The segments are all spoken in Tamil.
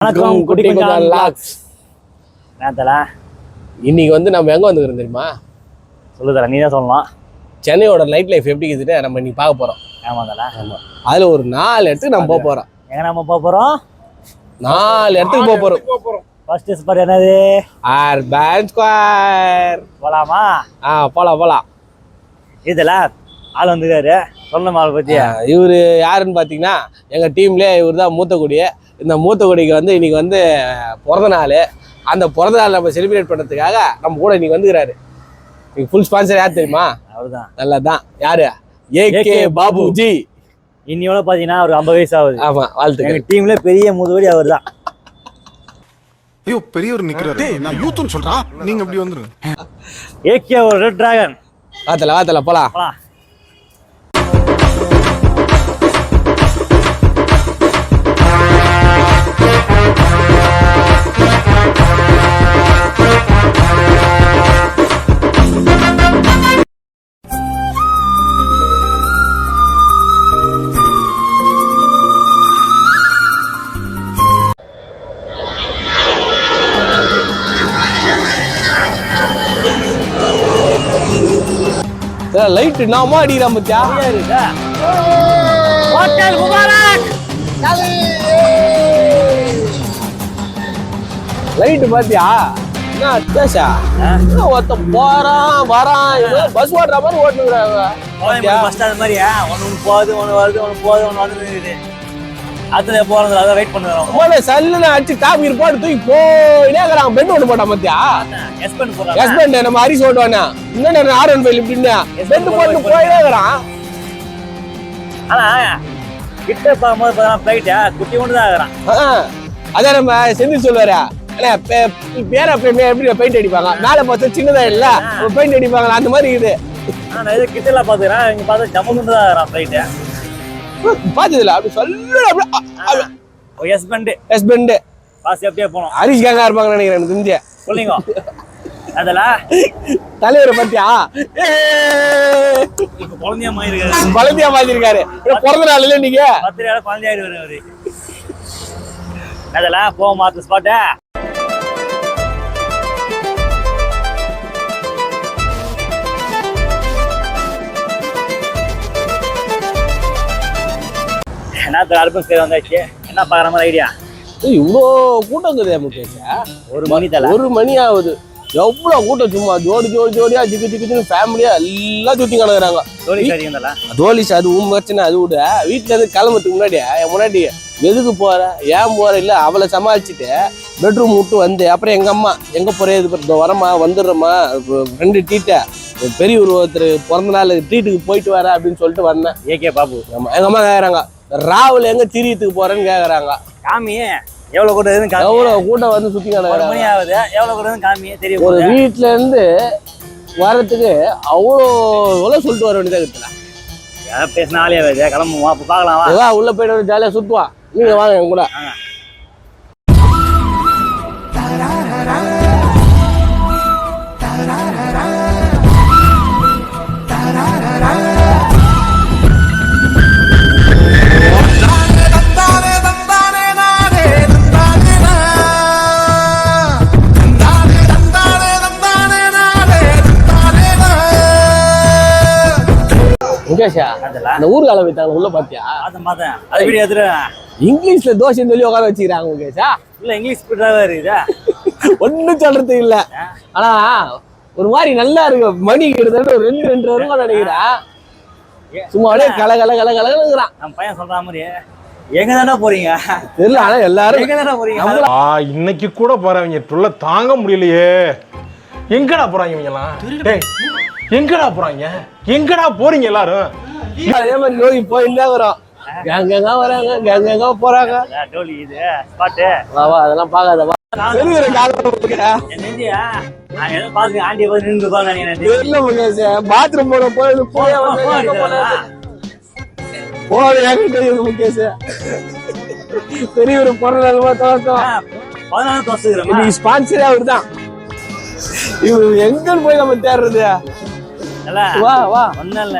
வணக்கம் குட்டி கொஞ்சம் லாக்ஸ். இன்னைக்கு வந்து நம்ம எங்க வந்துக்கிறோம் தெரியுமா? சொல்லுதல நீ தான் சொல்லலாம். சென்னையோட நைட் லைஃப் எப்படி இருக்குதுன்னு நம்ம இன்னைக்கு பார்க்க போறோம். ஆமாதல. ஆமா. அதுல ஒரு 4 இடத்துக்கு நம்ம போக போறோம். எங்க நம்ம போக போறோம்? 4 இடத்துக்கு போக போறோம். ஃபர்ஸ்ட் ஸ்பாட் என்னது? Urban square. போலாமா? போலாம். இதுல ஆள் வந்துருக்காரு. சொல்லணும் ஆள் பத்தி. இவரு யாருன்னு பாத்தீங்கன்னா எங்க டீம்லயே இவர் தான் மூத்த கொடி. இந்த மூத்த கொடிக்கு வந்து இன்னைக்கு வந்து பிறந்த நாள். அந்த பிறந்த நாள் நம்ம செலிப்ரேட் பண்ணுறதுக்காக நம்ம கூட இன்னைக்கு வந்துக்கிறாரு. ஃபுல் ஸ்பான்சர் யார் தெரியுமா? அவர்தான். நல்லதான். யாரு? ஏகே பாபுஜி. இன்னியோட பாத்தீங்கன்னா ஒரு 50 வயசு ஆகுது. ஆமா, வாழ்த்துக்கள். எங்க டீம்ல பெரிய முதுவடி அவர் தான். ஐயோ, பெரியவர் நிக்கிறாரு. நான் யூத்னு சொல்றா, நீங்க அப்படி வந்துருங்க. ஏகே ஒரு ரெட் டிராகன். வாத்தல போலாம். லைட் நாம அடிக்கிறான் பத்தியா? Hotel Mubarak. லைட் பாத்தியா? என்ன அத்தாஷா? ஒருத்த போறான் வரான், பஸ் ஓட்டுற மாதிரி ஓட்டுறாங்க. பஸ் ஸ்டாண்ட் மாதிரி ஒன்னு போகுது, ஒன்னு வருது, ஒன்னு போகுது, ஒன்னு வந்து அதுல போறது அத வெயிட் பண்ணுறோம். போல சல்லுன்னு அடிச்சு டாப் கீர் போட்டு தூக்கி போயினே இருக்கறான். பெண்ட் ஓட்டு போட்டான் பத்தியா? எஸ்பெண்ட் போறான். எஸ்பெண்ட் நம்ம ஹரிஸ் ஓட்டுவானா? இன்னொரு R15 இப்படின்னா பெண்ட் போட்டு போயினே இருக்கறான். ஆனா கிட்ட பாக்கும்போது பார்த்தா ஃளைட் குட்டி ஒன்று தான் இருக்கறான். அத நம்ம செஞ்சு சொல்வாரா? அண்ணா பேரா எப்படி பெயிண்ட் அடிப்பாங்க? மேல பார்த்தா சின்னதா இல்ல, பெயிண்ட் அடிப்பாங்க அந்த மாதிரி இது. நான் இது கிட்டல பாத்துறேன். இங்க பார்த்தா ஜம்முன்னு தான் இருக்கறான் ஃளைட். பாத்ததுல அப்படி சொல்ல அப்படி எஸ்பெண்ட் பாஸ் அப்படியே போறோம். ஹரிஸ் கேங்கா இருப்பாங்க நினைக்கிறேன். எனக்கு தெரிஞ்ச சொல்லுங்க. அதல தலைவரை பத்தியா? இப்ப குழந்தையா மாறிருக்காரு. குழந்தையா மாறிருக்காரு. பிறந்த நாள் இல்ல நீங்க? பத்திரியால குழந்தையாயிடுவாரு அவரு. அதல போ மாத்து ஸ்பாட். என்ன அர்பன் ஸ்கொயர் வந்தாச்சு. என்ன பாக்குற மாதிரி ஐடியா? இவ்வளோ கூட்டம் இருக்குது முகேஷ். ஒரு மணி ஆகுது. எவ்வளவு கூட்டம், சும்மா ஜோடியா ஜிக்கு ஃபேமிலியா எல்லாம் சுத்தி கிடக்குறாங்க. தோலிஸ் அது பிரச்சனை. அது விட வீட்டுல இருந்து கிளம்புறதுக்கு முன்னாடி எதுக்கு போற, ஏன் போற இல்ல அவளை சமாளிச்சுட்டு பெட்ரூம் விட்டு வந்து அப்புறம் எங்க அம்மா எங்க போறது வரமா வந்துடுறோமா ஃப்ரெண்டு ட்ரீட்ட பெரிய ஒருத்தர் பிறந்த நாள் ட்ரீட்டுக்கு போயிட்டு வர அப்படின்னு சொல்லிட்டு வந்தேன். ஏகே பாபு. ஆமா, எங்க அம்மா கேக்குறாங்க ராகுல் எங்க திரியத்துக்கு போறேன்னு கேக்குறாங்க. காமி எவ்வளவு கூட்டம், எவ்வளவு கூட்டம் வந்து சுத்தி கிடக்குறாங்க. மணி ஆகுது. எவ்வளவு கூட்டம் காமி தெரியும். ஒரு வீட்டுல இருந்து வர்றதுக்கு அவ்வளோ சொல்லிட்டு வர வேண்டியதா இருக்குல்ல. பேசினாலே கிளம்புவோம். அப்ப பாக்கலாம். உள்ள போயிட்டு ஜாலியா சுத்துவான். நீங்க வாங்க என் கூட. அந்த ஊர்கால வைத்தாங்க உள்ள பாத்தியா? இங்கிலீஷ்ல தோசைன்னு சொல்லி உட்கார வச்சுக்கிறாங்க முகேஷா. இல்ல இங்கிலீஷ் இது ஒன்னும் சொல்றது இல்ல. ஆனா ஒரு மாதிரி நல்லா இருக்கு. மணி கிட்டத்தட்ட ஒரு 2 வருமா நினைக்கிறேன். சும்மா அப்படியே கலகலங்கிறான். நம்ம பையன் சொல்ற மாதிரி எங்க தானே போறீங்க தெரியல. ஆனா எல்லாரும் எங்க தானே போறீங்க? இன்னைக்கு கூட போறவங்க தொல்லை தாங்க முடியலையே. எங்கடா போறாங்க இவங்கலாம்? எங்கடா போறாங்க? எங்கடா போறீங்க எல்லாரும்? அதே மாதிரி நோய் போயிட்டு வரோம். கேங்க வராங்க, கேங்க போறாங்க. அதெல்லாம் பாக்காத. பாத்ரூம் பெரிய ஒரு பொருள் ஸ்பான்சரே அவர் தான். இவரு எங்க போய் நம்ம தேடுறது? வா வா ஒண்ணும் இல்ல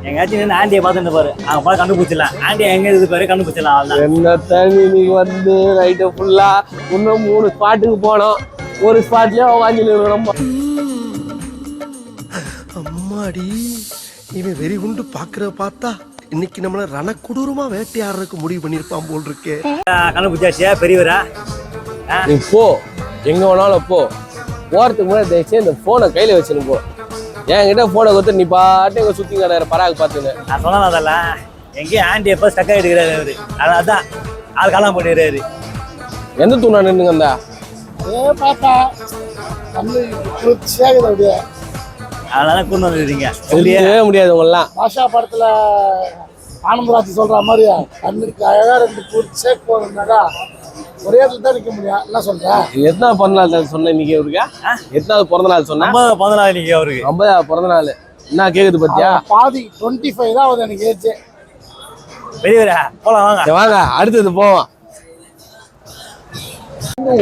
எங்கேயாச்சும் நின்று ஆண்டியை பார்த்துட்டு பாரு அங்கே போய் கண்டுபிடிச்சிடலாம் ஆண்டி எங்கே இருக்குது பாரு கண்டுபிடிச்சிடலாம் அவ்வளோதான். என்ன தண்ணி நீங்க வந்து நைட்டு ஃபுல்லா இன்னும் 3 ஸ்பாட்டுக்கு போனோம். ஒரு ஸ்பாட்லயே வாங்கி நிறுவனம். அம்மாடி இவன் வெறி குண்டு பாக்குற பார்த்தா இன்னைக்கு நம்மள ரணக்குடூரமா வேட்டையாடுறதுக்கு முடிவு பண்ணிருப்பான் போல் இருக்கே. கண்டுபிடிச்சாச்சியா பெரியவரா? நீ போ, எங்க வேணாலும் போ. போறதுக்கு முன்னாடி தயவுசெய்து இந்த போனை கையில வச்சுன்னு போ. என்கிட்ட போனை கொடுத்து நீ பாட்டு எங்க சுத்தி கடை பராக்கு பார்த்துன்னு. நான் சொன்னேன் அதெல்லாம் எங்கேயும் ஆண்டி எப்போ ஸ்டக் ஆகிடுக்கிறாரு அவரு. அதான் ஆள் காலம் போட்டுக்கிறாரு. எந்த தூணா நின்றுங்க அந்த பாப்பா அப்படியே அதனால கொண்டு வந்துருக்கீங்க. சொல்லவே முடியாது உங்களெல்லாம். பாஷா படத்துல ஆனந்தராஜ் சொல்ற மாதிரி கண்ணுக்கு அழகா 2 கூட்டு சேக் போனாக்கா ஒரே இடத்துல தான் நிக்க முடியும். என்ன சொல்ற? எத்தனாவது பிறந்த நாள் சொன்ன இன்னைக்கு இருக்கா? எத்தனாவது பிறந்த நாள் சொன்ன? 50 நாள் இன்னைக்கு அவருக்கு. 50வது பிறந்த நாள். என்ன கேக்குது பத்தியா? பாதி 25 தான் ஆகுது எனக்கு ஏஜ். பெரியவரா போலாம் வாங்க. வாங்க அடுத்தது போவோம்.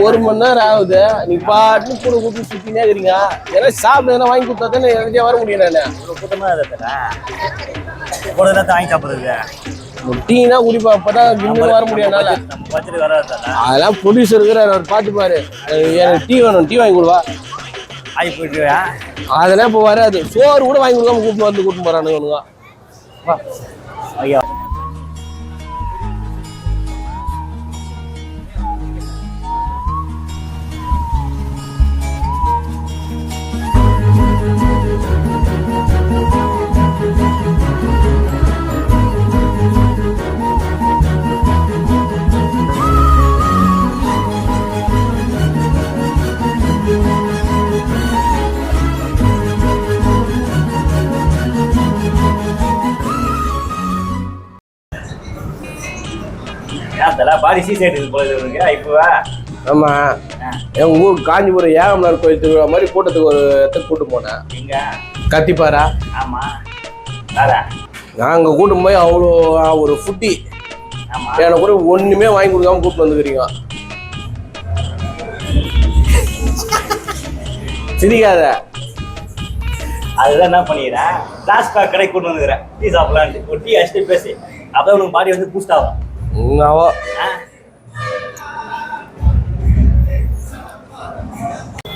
1 மணி நேரம் ஆகுது. நீ பாட்டு கூட கூட்டி சுத்தினே இருக்கிறீங்க. ஏன்னா சாப்பிட வாங்கி கொடுத்தா தானே எனக்கே வர முடியும். நான் கூட்டமாக கூட வாங்கி சாப்பிடுறது டீனா குடிப்பா. அப்பதான் இன்னும் வர முடியும். நம்ம பட்ஜெட் வராது. அதெல்லாம் ப்ரொடியூசர் இருக்கிறார், அவர் பார்த்து பாரு. எனக்கு டீ வேணும், டீ வாங்கி கொடுவா. ஆகி போயிட்டு அதெல்லாம் இப்போ வராது. சோறு கூட வாங்கி கொடுக்காம கூப்பிட்டு போறானுங்க. ஐயா பாடி சீசைடு போல இருக்கு இப்பவா. ஆமா, என் ஊர் காஞ்சிபுரம் ஏகமலர் கோயில் திருவிழா மாதிரி கூட்டத்துக்கு ஒரு இடத்துக்கு கூட்டு போனேன். எங்க? கத்திப்பாரா. ஆமா, நாங்க கூட்டும் போய் அவ்வளோ ஒரு ஃபுட்டி எனக்கு கூட ஒண்ணுமே வாங்கி கொடுக்காம கூப்பிட்டு வந்துக்கிறீங்க. சிரிக்காத. அதுதான் என்ன பண்ணிக்கிறேன், கிளாஸ் பேக் கடை கூட்டு வந்துக்கிறேன். டீ சாப்பிடலான்ட்டு ஒரு டீ அடிச்சுட்டு பேசி அப்போ உனக்கு பாடி வந்து பூஸ்ட் ஆகும்.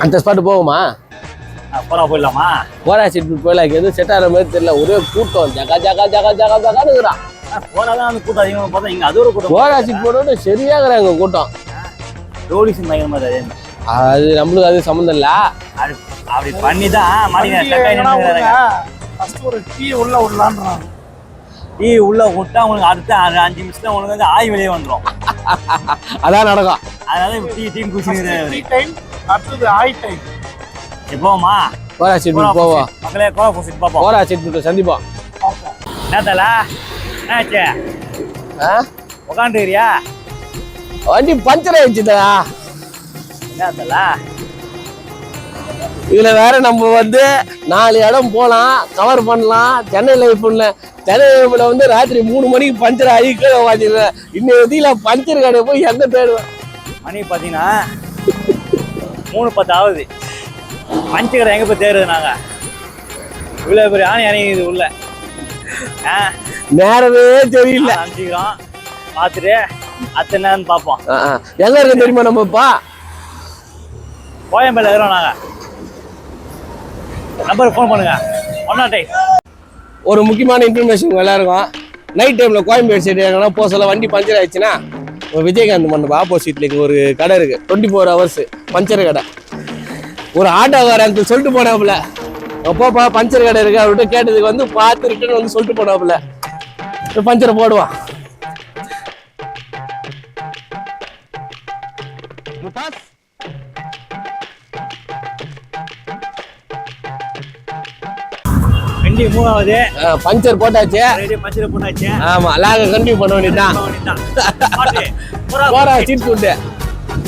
அந்த ஸ்பாட்டு போகுமா? போயிடலாமா? போரா சீட் போயிடலாம். எதுவும் செட் ஆகிற மாதிரி தெரியல. ஒரே கூட்டம் ஜகா ஜகா ஜகா ஜகா ஜகானுக்குறான். போனாதான் அந்த கூட்டம் அதிகமாக பார்த்தா இங்கே அது ஒரு கூட்டம். போரா சீட் போட்டு சரியாகிறாங்க கூட்டம். ரோலிசன் பயங்கர மாதிரி அது நம்மளுக்கு அது சம்மந்தம் இல்லை. அப்படி பண்ணி தான் ஒரு டீ உள்ள விடலான்றான். டீ உள்ள விட்டா உங்களுக்கு அடுத்த 5 நிமிஷத்துல உங்களுக்கு வந்து ஆய் வெளியே வந்துடும். அதான் நடக்கும். அதனால டீ குடிச்சுக்கிறேன். அடுத்தது ஆய் டைம். எப்போமா போரா சீட் போவோம் மக்களே. கோலா போசிட்டு பார்ப்போம். போரா சீட் சந்திப்போம். என்னத்தல என்னாச்சு? உட்காந்துக்கிறியா? வண்டி பஞ்சர் ஆயிடுச்சுதா. என்னத்தல இதுல வேற நம்ம வந்து 4 இடம் போலாம், கவர் பண்ணலாம். சென்னை லைஃப்ல வந்து ராத்திரி 3 மணிக்கு பஞ்சர் ஆகி கீழே வாங்கிடுவேன். இன்னைக்கு பஞ்சர் கடை போய் எந்த தேடுவேன்? மணி பார்த்தீங்கன்னா 3:10 ஆகுது. பஞ்சு கடை எங்க போய் தேடுறது நாங்க? இவ்வளவு பெரிய ஆணை இறங்கிது உள்ள. நேரமே தெரியல. அனுப்பிக்கிறோம் பார்த்துட்டு அத்தனை நேரம் பார்ப்போம். எங்க இருக்கு தெரியுமா? நம்மப்பா கோயம்பேல இருக்கிறோம் நாங்க. நம்பருக்கு ஃபோன் பண்ணுங்க. 108. ஒரு முக்கியமான இன்ஃபர்மேஷன் எல்லாருக்கும். நைட் டைம்ல கோயம்பேடு சைடு எங்கன்னா போக சொல்ல வண்டி பஞ்சர் ஆயிடுச்சுன்னா விஜயகாந்த் மண்டபம் ஆப்போசிட்ல ஒரு கடை இருக்கு, 24 hours பஞ்சர் கடை. ஒரு ஆட்டோக்கார அங்கிள் சொல்லிட்டு போனாப்புல, அப்போப்பா பஞ்சர் கடை இருக்கு அவர்கிட்ட கேட்டதுக்கு வந்து பார்த்து ரிட்டர்ன் வந்து சொல்லிட்டு போனாப்புல பஞ்சரை போடுவான். வண்டி மூவ் ஆகுது. பஞ்சர் போட்டாச்சு. பஞ்சர் போட்டாச்சு. ஆமா, லாக கண்டினியூ பண்ண வேண்டியதுதான். போறா சீட் கூட்டு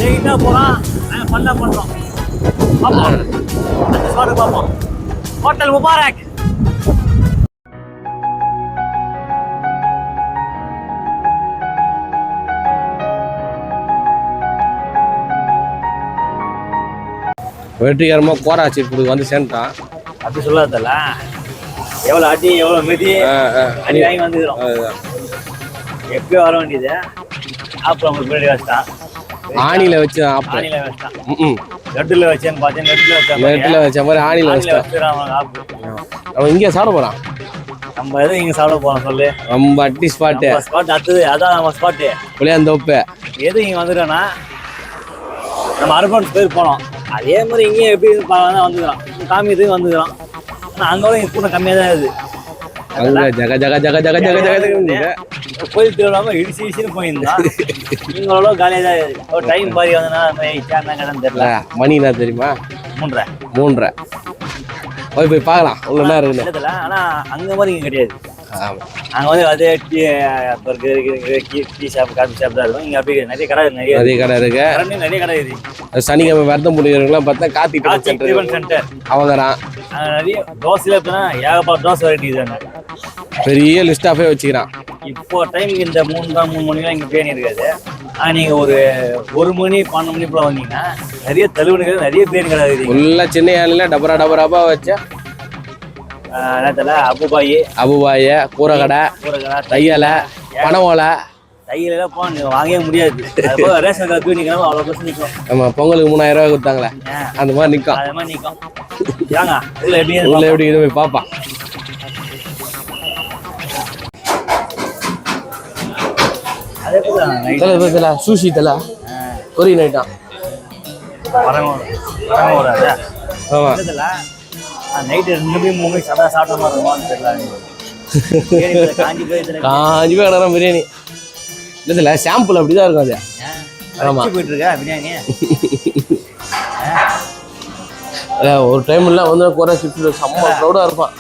என்ன போறோம் பண்ண பண்றோம். பார்ப்போம். Hotel Mubarak. வெற்றிகரமா கோரா சீட் வந்து சேர்ந்துட்டான். அப்படி சொல்லாதல்ல எவ்வளோ அடி எவ்வளோ மிதி அடி வாங்கி வந்துக்கிறோம். எப்பயோ வர வேண்டியது அப்புறம் உங்களுக்கு முன்னாடி வச்சுட்டான். ஆணியில வச்சு ஆணில வச்சுட்டான். நெட்டில் வச்சேன்னு பார்த்தேன். நெட்டில் வச்ச மாதிரி ஆணியில வச்சுட்டான். அவன் இங்கே சாப்பிட போறான். நம்ம எதுவும் இங்கே சாப்பிட போறோம் சொல்லு. நம்ம அட்டி ஸ்பாட்டு அடுத்தது அதான் நம்ம ஸ்பாட்டு புளியாந்தோப்பு. எது இங்கே வந்துடுறோன்னா நம்ம அரபன்ஸ் பேர் போனோம். அதே மாதிரி இங்கேயும் எப்படி தான் வந்துக்கிறோம். காமியத்துக்கு வந்துக்கிறோம். ஆனால் அங்கே இங்கே கூட்டம் கம்மியாக தான் இருக்குது. ஜக ஜக ஜக ஜக ஜக ஜக கோயில் திருவிழாம இடிச்சு போயிருந்தான். நீங்களோட காலியாக தான் இருக்குது. ஒரு டைம் பாதி வந்ததுன்னா தெரியல. மணி என்ன தெரியுமா? 3:30. போய் பார்க்கலாம் உள்ள என்ன இருக்குல்ல. ஆனால் அங்கே மாதிரி இங்கே கிடையாது. அங்கே வந்து அதே டீ ஷாப் காஃபி ஷாப் தான் இருக்கும். இங்கே அப்படி நிறைய கடை நிறைய கடை இருக்கு. நிறைய கடை இருக்குது. சனிக்கிழமை விரதம் முடிக்கிறவங்களாம் பார்த்தா டிஃபன் சென்டர் அவங்கறான். நிறைய தோசையில் எப்படின்னா ஏகப்பட்ட தோசை வெரைட்டி தாங்க. பெரிய லிஸ்டாஃபே வச்சுக்கிறான். இப்போ டைம் இந்த 3 மணிக்கெல்லாம் இங்கே பேணி இருக்காது. ஆனால் நீங்கள் ஒரு 1 மணி 12 மணி போல வந்தீங்கன்னா நிறைய தழுவுனுக்கு நிறைய பேணி கிடையாது. உள்ள சின்ன ஏனில் டபரா வச்ச நேரத்தில் அபுபாய் கூரைக்கடை தையலை பனவோலை தையலாம் போ நீங்கள் வாங்கவே முடியாது. ரேஷன் கார்டு போய் நிற்கணும். அவ்வளோ பஸ் நிற்கும். ஆமாம் பொங்கலுக்கு 3000 ரூபா கொடுத்தாங்களே அந்த மாதிரி நிற்கும். அது மாதிரி நிற்கும். ஏங்க இதில் எப்படி உள்ள எப்படி இது போய் பார்ப்பான். அதே போல சூஷி தலை கொரியன் ஐட்டம். ஆமாம் நைட்டு 2 மணி 3 மணி சாப்பிட்ட மாதிரி இருக்குமான்னு தெரியல. காஞ்சி போய் கிடக்குற பிரியாணி இல்லை சாம்பிள் அப்படிதான் இருக்கும். அது ஆமாம் போயிட்டு இருக்கா பிரியாணி. ஒரு டைம்லாம் வந்து குறை ஷிஃப்ட் செம்ம க்ரௌடாக இருப்பான்.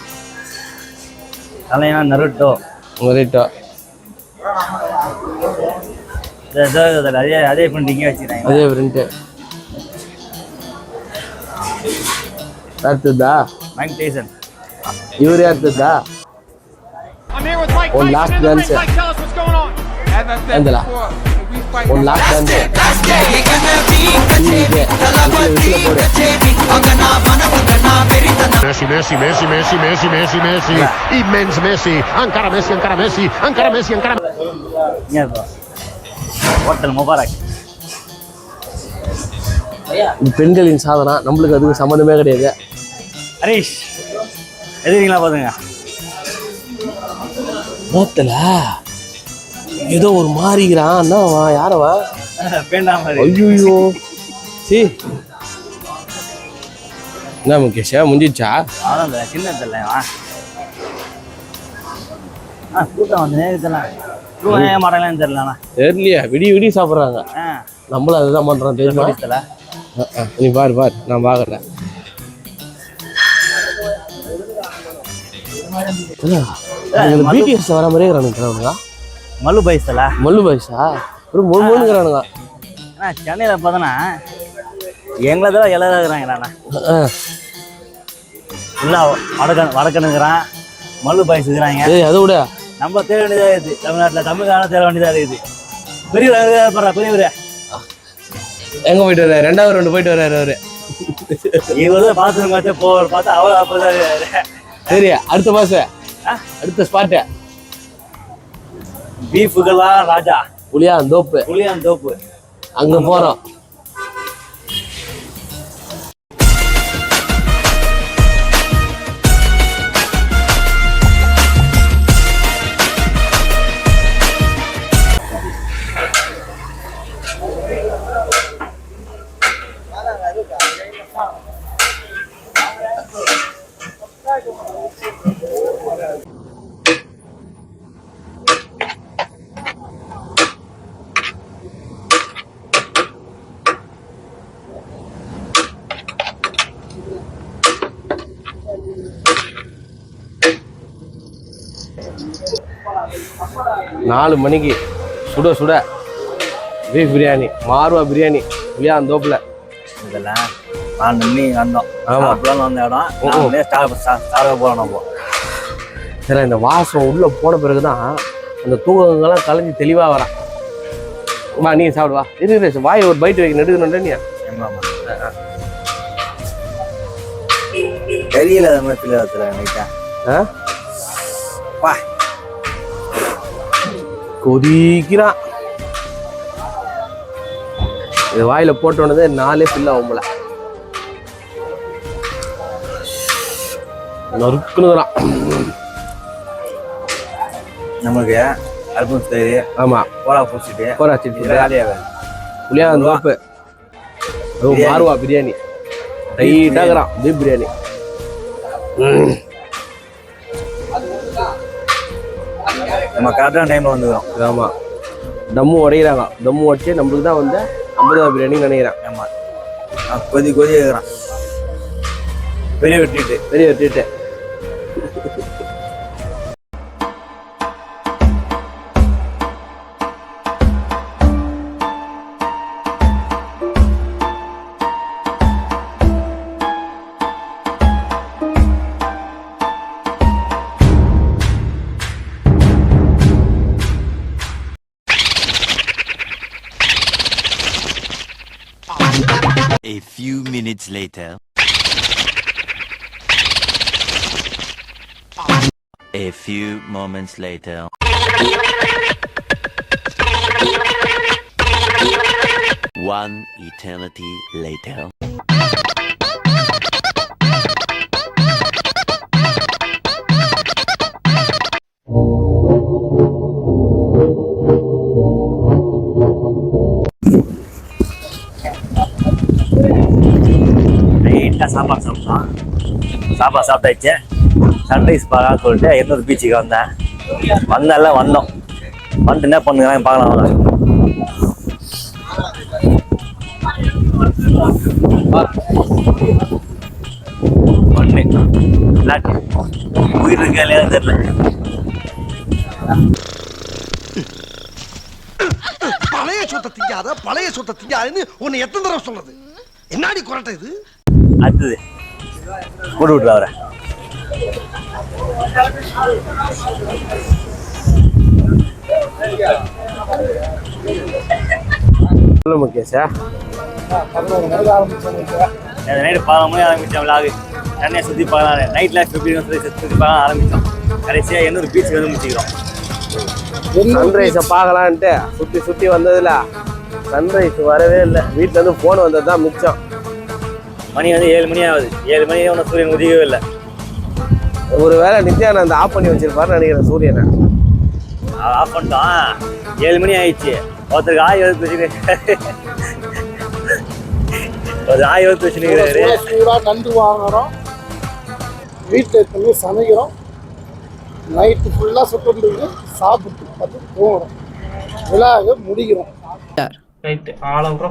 தலையா நருட்டோ அதே பிரிண்ட் வச்சுக்கிறாங்க. அதே பிரிண்ட் அடுத்ததா மைக் டைசன். இவரே அடுத்ததா ஒன் லாஸ்ட் டான்ஸ் எந்தலா one last dance Messi, immens Messi, ancora Messi. Hotel Mubarak. பெண்களின் சாதனா நம்மளுக்கு அதுக்கு சம்மந்தமே கிடையாது. ஹரீஷ் எதுங்களா பாத்துங்க. மோத்தல ஏதோ ஒரு மாறிக்கிறான். என்னவா யாரவா பேண்டாம. ஐயோ சி என்ன முகேஷா முடிஞ்சிச்சா? அதான் சின்ன தெரியல. கூட்டம் வந்து நேரத்தெல்லாம் மாடலாம் தெரியலண்ணா. தெரியலையா விடிய சாப்பிட்றாங்க. நம்மளும் அதுதான் பண்றோம் தெரியுமா? நீ பாரு நான் பாக்குறேன். பிடிஎஸ் வர மாதிரியே இருக்கிறானுங்க. மல்லு பைஸா ஒரு 3 மணிக்கிறானுங்க. சென்னையில் பார்த்தோன்னா எங்களை தான் எல்லாரும் இருக்கிறாங்கண்ணா. இல்லை வடக்கணுங்கிறான் மல்லு பைஸ் இருக்கிறாங்க. அதை விட நம்ம தேட வேண்டியதாக இருக்குது. தமிழ்நாட்டில் தமிழ்நாடு தேட வேண்டியதாக இருக்குது. பெரியவர் எங்க போயிட்டு வர்றாரு? 2வது ரவுண்டு போயிட்டு வர்றாரு அவரு. இவர் பார்த்து போவார் பார்த்தா அவ்வளோ அப்பதான். சரி அடுத்த மாசம் அடுத்த ஸ்பாட்டு பீஃபுகளா ராஜா புளியாந்தோப்பு அங்க போறோம். நாலு மணிக்கு சுட பீஃப் பிரியாணி மார்வா பிரியாணி புளியாந்தோப்புல. இதெல்லாம் 4 மணி வந்தோம். ஆமா அப்பதான் வந்த இடம் ஸ்டார்ட் போறோம். நம்ம சரி இந்த வாசம் உள்ள போன பிறகுதான் அந்த தூக்கங்கள்லாம் கலைஞ்சி தெளிவா வரான். வா நீ சாப்பிடுவா இருக்கு வாய் ஒரு பைட் வைக்க நெடுக்கணும்டா நீ. தெரியல அது மாதிரி வா கொதிக்கிறான். இது வாயில போட்டோன்னதே 4 ஃபில் ஆகும்ல. நறுக்குனுறான். நமக்கு அல்பம் தயிர் ஆமா கோலா பூசிட்டு புளியாங்க தோப்பு மாறுவா பிரியாணி டைட்டாகிறான். பீஃப் பிரியாணி. நம்ம கரெக்டான டைம்ல வந்துக்கிறோம். ஆமா தம்மு உடையிறாங்க. தம்மு உடச்சி நம்மளுக்கு தான் வந்து 50 ரூபா பிரியாணி நினைக்கிறேன். ஆமா கொதி இருக்கிறான். பெரிய வெட்டிட்டு A few minutes later. A few moments later. One eternity later. லைட்டாக சாப்பாடு சாப்பிட்டாச்சு. சன்ரைஸ் பார்க்கலாம்னு சொல்லிட்டு எண்ணூர் பீச்சுக்கு வந்தோம். வந்துட்டு என்ன பண்ணுறாங்க பார்க்கலாம். மண்ணு உயிர் இருக்கா இல்லையா தெரியல. பழைய சொத்தை திங்காதுன்னு உன்னை எத்தனை தடவை சொல்றது? என்னடி குரட்டை இது? அடுத்தது போட்டு விட்டு அவரை முகேஷா 11 மணிக்கு ஆரம்பிச்சோம். நைட்டு 11 மணி ஆரம்பித்தோம். விளாகு தண்ணியை சுற்றி பார்க்கலாம். நைட் லைஃப் எப்படி சுற்றி பார்க்க ஆரம்பித்தோம். கடைசியாக எண்ணூர் பீச்சுக்கு வந்து முடிச்சுக்கிறோம். சன்ரைஸை பார்க்கலான்ட்டு சுற்றி வந்ததில்ல சன்ரைஸ் வரவே இல்லை. வீட்டில் இருந்து ஃபோன் வந்தது தான் மிச்சம். மணி வந்து 7 மணி ஆகுது. 7 மணி ஒன்றும் சூரியன் உதிக்கவே இல்லை. ஒரு வேளை நித்யானந்த் ஆஃப் பண்ணி வச்சிருப்பாருன்னு நினைக்கிறேன் சூரியனை. ஆஃப் பண்ணிட்டோம். 7 மணி ஆயிடுச்சு. ஒருத்தருக்கு ஆய் எழுத்து வச்சுக்கிறாரு. ஒரு ஆய் எழுத்து வச்சுக்கிறாரு. நண்டு வாங்குறோம், வீட்டில் எடுத்து சமைக்கிறோம், நைட்டு ஃபுல்லாக சுட்டு சாப்பிட்டு பார்த்து தூங்குறோம். விழாவை முடிக்கிறோம். ரைட்டு ஆளம் கூட